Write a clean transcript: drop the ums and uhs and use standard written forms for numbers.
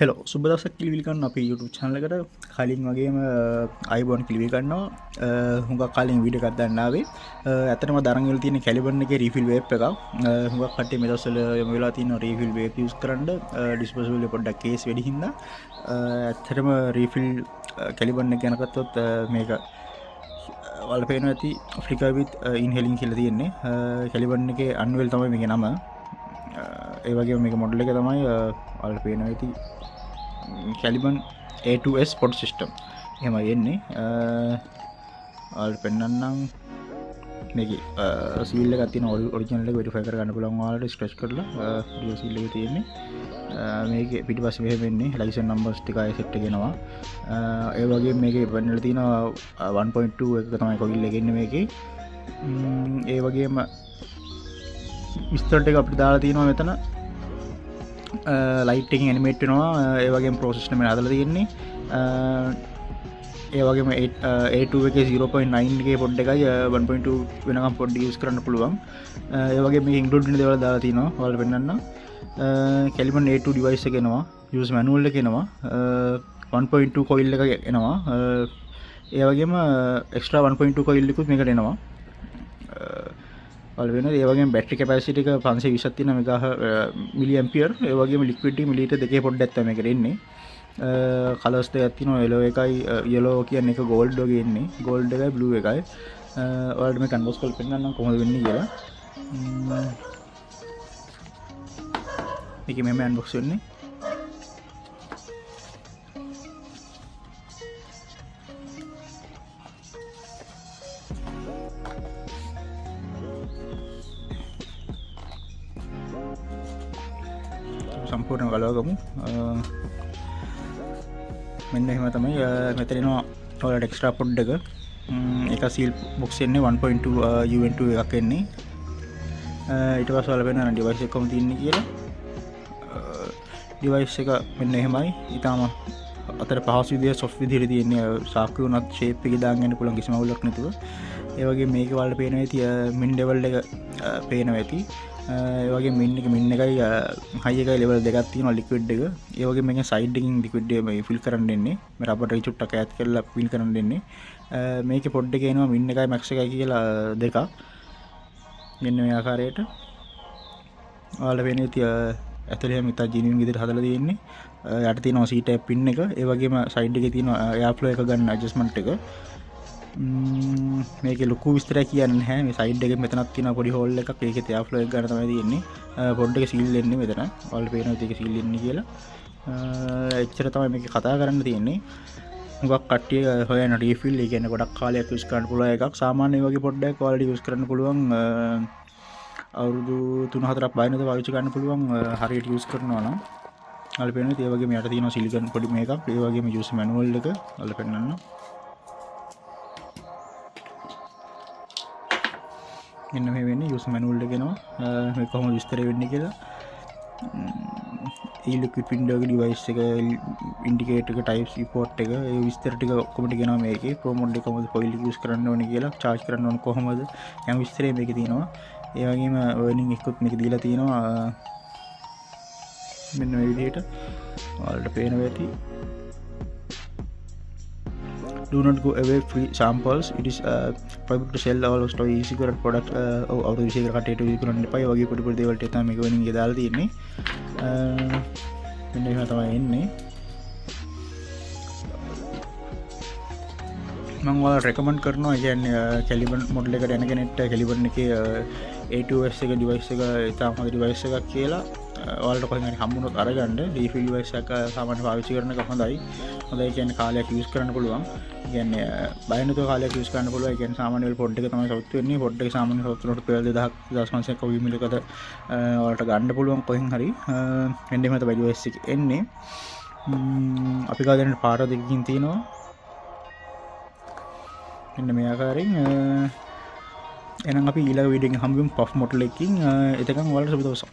Hello සුබ දවසක් කිලිවිල් කරන්න අපේ YouTube channel එකට කලින් වගේම අයිබෝන් කිලිවිල් කරනවා හුඟක් කලින් වීඩියෝ එකක් දාන්න ආවේ ඇත්තටම දරන් වල තියෙන කැලිබර්න් එකේ රීෆිල් වේප් එකක් හුඟක් කට්ටිය මේ දවස්වල යොමු වෙලා තියෙනවා රීෆිල් වේප් යූස් කරන්න ඩිස්පෝසබල් එක පොඩ්ඩක් කේස් වැඩි හින්දා ඇත්තටම රීෆිල් කැලිබර්න් එක ගැන ගත්තොත් මේක ඔයාලා පේනවා ඇති ෆ්ලිකර් විත් ඉන්හෙලින් කියලා තියෙන්නේ කැලිබර්න් එකේ අන්වෙල් තමයි මේකේ නම ඒ වගේම මේක මොඩල් එක තමයි ඔයාලා පේනවා ඇති Caliban A2S pod system එහෙමයි එන්නේ ඔයාලට පෙන්නන්නම් මේකේ සීල් එකක් තියෙන ඔරිජිනල් එක වෙරිෆයි කරගන්න පුළුවන් ඔයාලට ස්ක්‍රැච් කරලා ඩියෝ සීල් එක තියෙන්නේ මේකේ පිටිපස්සේ මෙහෙම එන්නේ ලයිසන් නම්බර්ස් ටික ආයෙ සෙට් කරනවා ඒ වගේම මේකේ වෙන්නලා තියෙනවා 1.2 එක තමයි කොයිල් එක ඉන්නේ මේකේ ඒ වගේම විස්තර ටික අපිට දාලා තියෙනවා මෙතන ලයිට් එකකින් ඇනිමේට් වෙනවා ඒ වගේම ප්‍රොසෙස් එක මෙන්න හදලා තියෙන්නේ ඒ වගේම A2 එකේ 0.9 එකේ පොඩ් එකයි 1.2 වෙනකම් පොඩ් යූස් කරන්න පුළුවන් ඒ වගේම මේක ඉන්ක්ලූඩ් වෙන දේවල් දාලා තිනවා ඔයාලට පෙන්නන්න Caliban A2 device එක එනවා use manual එක එනවා 1.2 coil එක එනවා ඒ වගේම extra 1.2 coil එකකුත් මේකට එනවා ඒ වගේම බැටරි කැපැසිටි එක 520ක් තියෙන මෙගා මිලි ඇම්පියර් ඒ වගේම ලික්විඩ් මිලිලීටර් දෙකේ පොඩ්ඩක් තමයි මේකට එන්නේ කලර්ස් දෙකක් තියෙනවා yellow එකයි yellow කියන්නේ එක gold වගේ එන්නේ gold එකයි blue එකයි ඔයාලට මේ කන්වර්ස් කරලා පෙන්නන්නම් කොහොමද වෙන්නේ කියලා මේකේ මෙහෙම අන්බොක්ස් වෙන්නේ සම්පූර්ණ ගලවගමු මෙන්න එහෙම තමයි මෙතන එනවා ඔයාලට එක්ස්ට්‍රා පොඩ් එක ඒක සීල් බොක්ස් එන්නේ 1.2 UN2 එකක් එන්නේ ඊට පස්සේ ඔයාලා වෙන ඩිවයිස් එක කොහොමද තියන්නේ කියලා ඩිවයිස් එක මෙන්න එහෙමයි ඊටාම අතර පහසු විදියට සොෆ්ට් විදියට තියෙන්නේ සාක්කු උනත් ෂේප් එක දාගෙන යන්න පුළුවන් කිසිම අවුලක් නැතුව ඒ වගේ මේක ඔයාලට පේනවා ඇති මින් ලෙවල් එක පේනවා ඇති ඒ වගේ මින් එකයි හයි එකයි ලෙවල් දෙකක් තියෙනවා ලික්විඩ් එක ඒ වගේ මේකෙන් සයිඩ් එකකින් ලික්විඩ් එක මේ ෆිල් කරන්න දෙන්නේ මේ රබර් එක චුට්ටක් ඈත් කරලා ෆිල් කරන්න දෙන්නේ මේකේ පොඩ් එකේ එනවා මින් එකයි මැක්ස් එකයි කියලා දෙකක් මෙන්න මේ ආකාරයට ඔයාලා වෙන ඉතින් ඇතුලේ හැම ඉතා ජිනියන් විදිහට හදලා තියෙන්නේ යට තියෙනවා C type pin එක ඒ වගේම සයිඩ් එකේ තියෙනවා එයාර් ෆ්ලෝ එක ගන්න ඇඩ්ජස්ට්මන්ට් එක මේකේ ලොකු විස්තරයක් කියන්නේ නැහැ මේ සයිඩ් එකේ මෙතනක් තියෙන පොඩි හෝල් එකක් ඒකේ එයාර් ෆ්ලෝ එක ගන්න තමයි තියෙන්නේ පොඩ් එක සීල් වෙන්නේ මෙතන ඔයාලට පේනවා ඒක සීල් වෙන්නේ කියලා එච්චර තමයි මේක කතා කරන්න තියෙන්නේ මුගක් කට්ටිය හොයන රීෆිල් ඒ කියන්නේ ගොඩක් කාලයක් යූස් කරන්න පුළුවන් එකක් සාමාන්‍ය වගේ පොඩ් එකක් ඔයාලට යූස් කරන්න පුළුවන් අවුරුදු 3-4ක් බයිනද පාවිච්චි කරන්න පුළුවන් හරියට යූස් කරනවා නම් ඔයාලට පේනවා ඒ වගේම යට තියෙනවා සිලිකන් පොඩි මේකක් ඒ වගේම යූස් මැනුවල් එක ඔයාලට පෙන්නන්න මෙන්න මේ වෙන්නේ යූස් මැනුවල් එක එනවා මේක කොහොමද විස්තර වෙන්නේ කියලා ලික්විඩ් වින්ඩෝ එක ඩිවයිස් එක ඉන්ඩිකේටර් එක ටයිප් C පෝට් එක ඒ විස්තර ටික ඔක්කොම ටික එනවා මේකේ ප්‍රෝ මොඩ් එක කොහොමද කොයිල් එක යූස් කරන්න ඕනේ කියලා charge කරන්න ඕනේ කොහොමද යම් විස්තරේ මේකේ තියෙනවා ඒ වගේම වර්නින් එකකුත් මේක දීලා තියෙනවා මෙන්න මේ විදිහට ඔයාලට පේනවා ඇති do not go away free samples it is prohibited to sell all store e-cigarette products අවුරුදු 20 කට කටේට විකුණන්න එපා. ඒ වගේ පොඩි පොඩි දේවල් ටික තමයි මේක වෙනින් දාලා තියෙන්නේ. මෙන්න එහෙම තමයි එන්නේ. මම ඔයාලට රෙකමන්ඩ් කරනවා කියන්නේ Caliban මොඩල් එකට යන කෙනෙක්ට Caliban එකේ A2S එක ඩිවයිස් එක ඉතාම හොඳ ඩිවයිස් එකක් කියලා ඔයාලට කොහෙන් හරි හම්බුනොත් අරගන්න රීෆිල් ඩිවයිස් එකක් සාමාන්‍ය පාවිච්චි කරන එක හොඳයි. හොඳයි කියන්නේ කාලයක් යූස් කරන්න පුළුවන්. කියන්නේ බය නැතුව කාලයක් යූස් කරන්න පුළුවන්. ඒ කියන්නේ සාමාන්‍ය වෙල් පොඩ් එක තමයි සවුත් වෙන්නේ. පොඩ් එක සාමාන්‍ය සවුත් වලට පෙරල් 2000 කවි මිලකට ඔයාලට ගන්න පුළුවන් කොහෙන් හරි. එන්නේ මත ඩිවයිස් එක එන්නේ. අපි ගාගෙන පාර දෙකකින් තියෙනවා. එන්න මේ ආකාරයෙන් එහෙනම් අපි ඊළඟ වීඩියෝ එකෙන් හම්බෙමු පෆ් මොඩල් එකකින් එතකන් ඔයාලට සුබ දවසක්